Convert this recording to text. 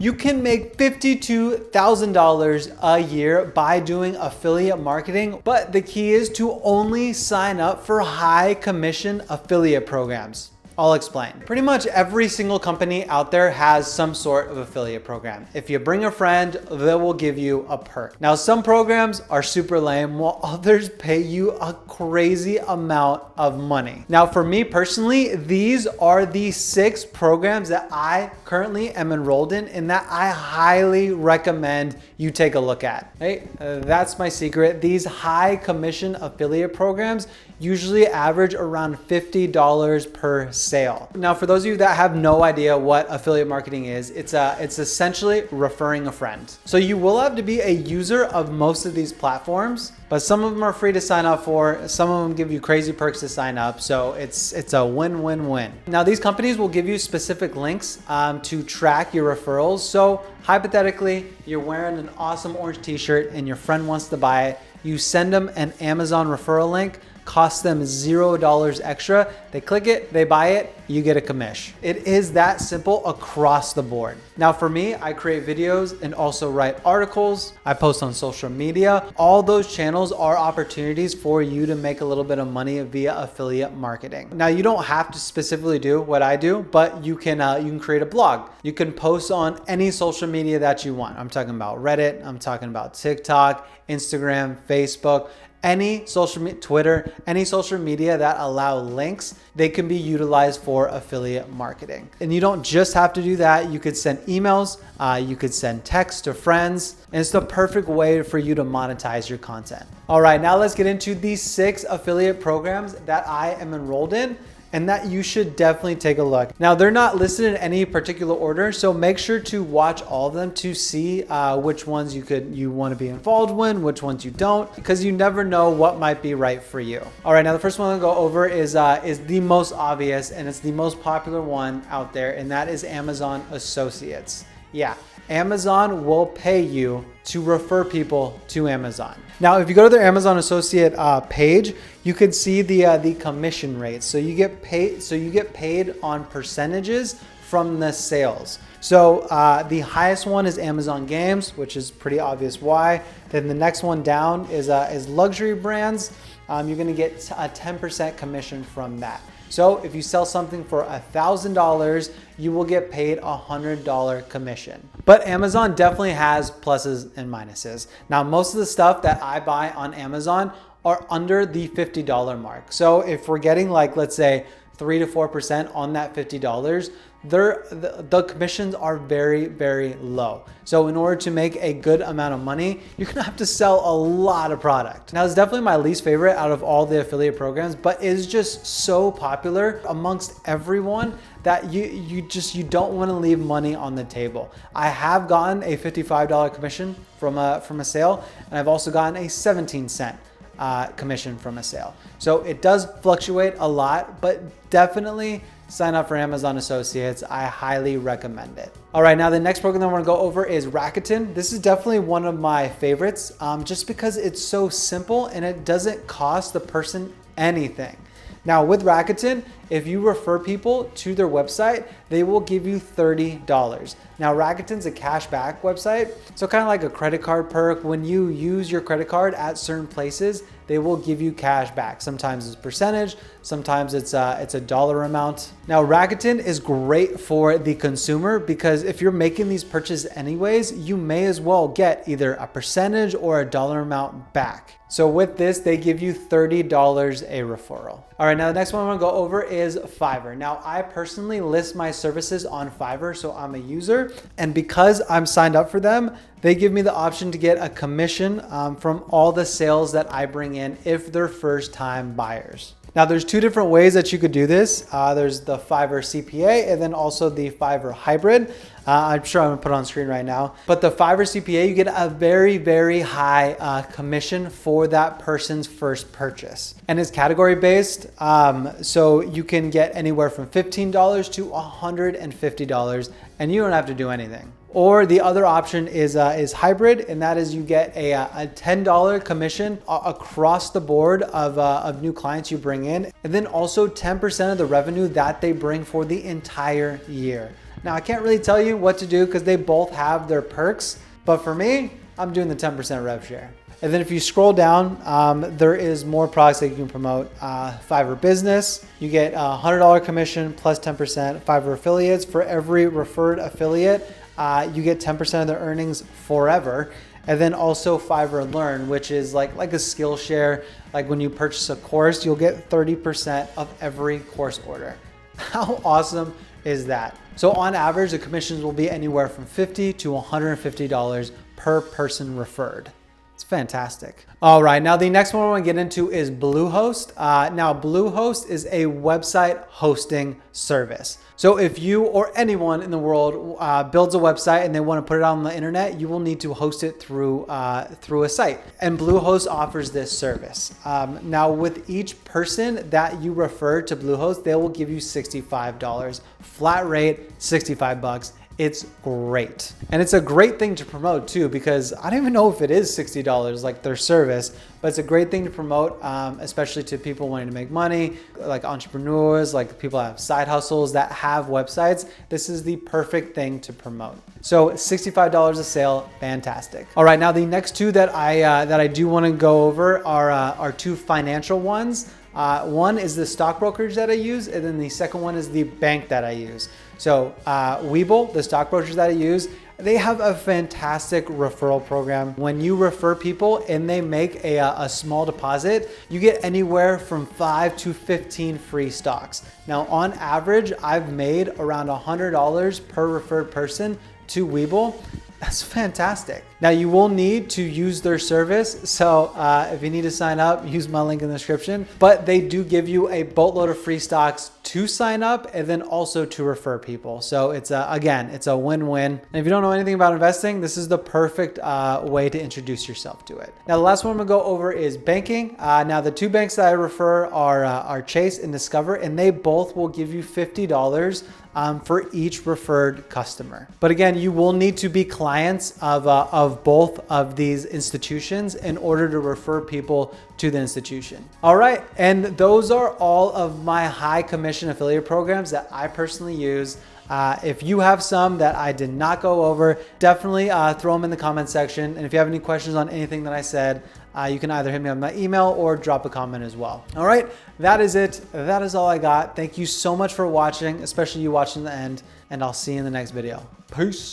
You can make $52,000 a year by doing affiliate marketing, but the key is to only sign up for high commission affiliate programs. I'll explain. Pretty much every single company out there has some sort of affiliate program. If you bring a friend, they will give you a perk. Now, some programs are super lame while others pay you a crazy amount of money. Now, for me personally, these are the 6 programs that I currently am enrolled in and that I highly recommend you take a look at. Right? That's my secret. These high commission affiliate programs usually average around $50 per sale. Now, for those of you that have no idea what affiliate marketing is, it's essentially referring a friend. So you will have to be a user of most of these platforms, but some of them are free to sign up for. Some of them give you crazy perks to sign up. So it's a win-win-win. Now, these companies will give you specific links to track your referrals. So hypothetically, you're wearing an awesome orange t-shirt and your friend wants to buy it. You send them an Amazon referral link, costs them $0 extra. They click it, they buy it, you get a commission. It is that simple across the board. Now for me, I create videos and also write articles. I post on social media. All those channels are opportunities for you to make a little bit of money via affiliate marketing. Now you don't have to specifically do what I do, but you can create a blog. You can post on any social media that you want. I'm talking about Reddit, I'm talking about TikTok, Instagram, Facebook, any social media, Twitter, any social media that allow links, they can be utilized for affiliate marketing. And you don't just have to do that. You could send emails, you could send texts to friends, and it's the perfect way for you to monetize your content. All right, now let's get into these 6 affiliate programs that I am enrolled in and that you should definitely take a look. Now, they're not listed in any particular order, so make sure to watch all of them to see which ones you want to be involved in, which ones you don't, because you never know what might be right for you. All right, now the first one I'll go over is the most obvious, and it's the most popular one out there, and that is Amazon Associates. Yeah, Amazon will pay you to refer people to Amazon. Now, if you go to their Amazon Associate page, you can see the commission rates. So you get paid on percentages from the sales. So the highest one is Amazon Games, which is pretty obvious why. Then the next one down is luxury brands. You're gonna get a 10% commission from that. So if you sell something for $1,000, you will get paid a $100 commission. But Amazon definitely has pluses and minuses. Now, most of the stuff that I buy on Amazon are under the $50 mark. So if we're getting like, let's say 3 to 4% on that $50, the commissions are very, very low. So in order to make a good amount of money, you're gonna have to sell a lot of product. Now, it's definitely my least favorite out of all the affiliate programs, but it's just so popular amongst everyone that you don't want to leave money on the table. I have gotten a $55 commission from a sale, and I've also gotten a 17-cent commission from a sale. So it does fluctuate a lot, but definitely sign up for Amazon Associates. I highly recommend it. All right, now the next program that I want to go over is Racketon. This is definitely one of my favorites just because it's so simple and it doesn't cost the person anything. Now with Racketon, if you refer people to their website, they will give you $30. Now Racketon's a cashback website, so kind of like a credit card perk. When you use your credit card at certain places, they will give you cash back. Sometimes it's percentage, sometimes it's a dollar amount. Now Racketon is great for the consumer because if you're making these purchases anyways, you may as well get either a percentage or a dollar amount back. So with this, they give you $30 a referral. All right, now the next one I'm gonna go over is Fiverr. Now I personally list my services on Fiverr, so I'm a user. And because I'm signed up for them, they give me the option to get a commission from all the sales that I bring in if they're first time buyers. Now there's 2 different ways that you could do this. There's the Fiverr CPA and then also the Fiverr Hybrid. I'm sure I'm gonna put it on screen right now. But the Fiverr CPA, you get a very, very high commission for that person's first purchase. And it's category based. So you can get anywhere from $15 to $150 and you don't have to do anything. Or the other option is hybrid, and that is you get a $10 commission across the board of new clients you bring in, and then also 10% of the revenue that they bring for the entire year. Now I can't really tell you what to do because they both have their perks, but for me, I'm doing the 10% rev share. And then if you scroll down, there is more products that you can promote. Fiverr Business, you get a $100 commission plus 10%. Fiverr Affiliates, for every referred affiliate, you get 10% of their earnings forever. And then also Fiverr Learn, which is like a skill share. Like when you purchase a course, you'll get 30% of every course order. How awesome is that? So on average, the commissions will be anywhere from $50 to $150 per person referred. It's fantastic. All right, now the next one I want to get into is Bluehost. Now Bluehost is a website hosting service. So if you or anyone in the world builds a website and they want to put it on the internet, you will need to host it through a site. And Bluehost offers this service. Now with each person that you refer to Bluehost, they will give you $65. Flat rate, $65. It's great. And it's a great thing to promote too, because I don't even know if it is $60 like their service, but it's a great thing to promote, especially to people wanting to make money, like entrepreneurs, like people that have side hustles that have websites. This is the perfect thing to promote. So $65 a sale, fantastic. All right, now the next two that I do want to go over are two financial ones. One is the stock brokerage that I use, and then the second one is the bank that I use. So Webull, the stock brokerage that I use, they have a fantastic referral program. When you refer people and they make a small deposit, you get anywhere from 5 to 15 free stocks. Now, on average, I've made around $100 per referred person to Webull. That's fantastic. Now you will need to use their service. So if you need to sign up, use my link in the description, but they do give you a boatload of free stocks to sign up and then also to refer people. So it's again, it's a win-win. And if you don't know anything about investing, this is the perfect way to introduce yourself to it. Now the last one I'm gonna go over is banking. Now the two banks that I refer are Chase and Discover, and they both will give you $50 for each referred customer. But again, you will need to be clients of both of these institutions in order to refer people to the institution. All right, and those are all of my high commission affiliate programs that I personally use. If you have some that I did not go over, definitely throw them in the comment section. And if you have any questions on anything that I said, you can either hit me on my email or drop a comment as well. All right, that is it. That is all I got. Thank you so much for watching, especially you watching the end, and I'll see you in the next video. Peace.